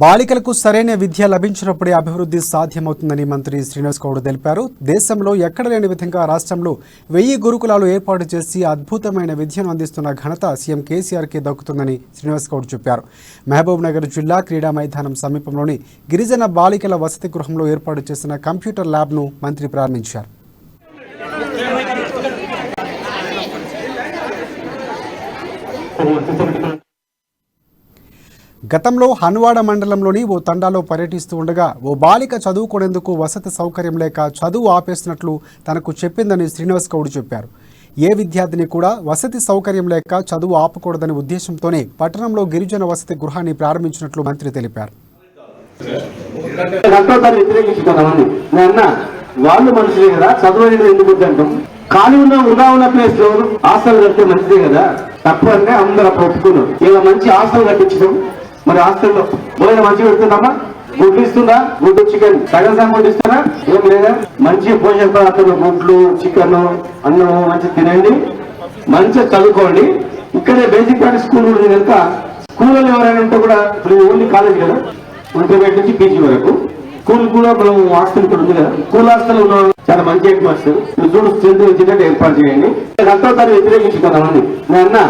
బాలికలకు సరైన విద్య లభించినప్పుడే అభివృద్ధి సాధ్యమవుతుందని మంత్రి శ్రీనివాస్ గౌడ్ తెలిపారు. దేశంలో ఎక్కడ లేని విధంగా రాష్ట్రంలో 1000 గురుకులాలు ఏర్పాటు చేసి అద్భుతమైన విద్యను అందిస్తున్న ఘనత సీఎం కేసీఆర్కే దక్కుతుందని శ్రీనివాస్ గౌడ్ చెప్పారు. మహబూబ్ నగర్ జిల్లా క్రీడా మైదానం సమీపంలోని గిరిజన బాలికల వసతి గృహంలో ఏర్పాటు చేసిన కంప్యూటర్ ల్యాబ్ను మంత్రి ప్రారంభించారు. గతంలో హన్వాడ మండలంలోని ఓ తండాలో పర్యటిస్తూ ఉండగా ఓ బాలిక చదువుకునేందుకు వసతి సౌకర్యం లేక చదువు ఆపేస్తున్నట్లు తనకు చెప్పిందని శ్రీనివాస్ గౌడ్ చెప్పారు. ఏ విద్యార్థిని కూడా వసతి సౌకర్యం లేక చదువు ఆపకూడదనే ఉద్దేశంతోనే పట్టణంలో గిరిజన వసతి గృహాన్ని ప్రారంభించినట్లు మంత్రి తెలిపారు. వాళ్ళు మనుషులే కదా, చదువు అనేది ఎందుకు వద్దంటాం? ఖాళీ ఉన్న ప్లేస్ లో హాస్టల్ కడితే మంచిదే కదా, తప్పు అంటే అందరూ ఒప్పుకున్నారు. ఇలా మంచి హాస్టల్ కట్టించడం, మరి హాస్టల్లో భోజనం మంచిగా పెడుతుందమ్మా, గుడ్లు ఇస్తుందా? గుడ్డు చికెన్ సగం గుడ్డు ఇస్తారా? ఏం లేదా? మంచి పోషక పదార్థాలు, గుడ్లు, చికెన్, అన్నం మంచి తినండి, మంచిగా చదువుకోండి. ఇక్కడే బేసిక్ ప్రాక్టీస్ స్కూల్ ఉంది కనుక స్కూల్లో ఎవరైనా ఉంటే కూడా, ఇప్పుడు ఓన్లీ కాలేజ్ కదా, ఇంటర్మీడియట్ నుంచి పీజీ వరకు స్కూల్ కూడా మనం హాస్టల్ కూడా ఉంది కదా, స్కూల్ హాస్టల్ ఉన్న చాలా మంచి అట్మాస్ఫియర్. చూడు స్ట్రెంత్ వచ్చినట్టు ఏర్పాటు చేయండి. అంతా వ్యతిరేకించుకున్నామని నేను అన్నా.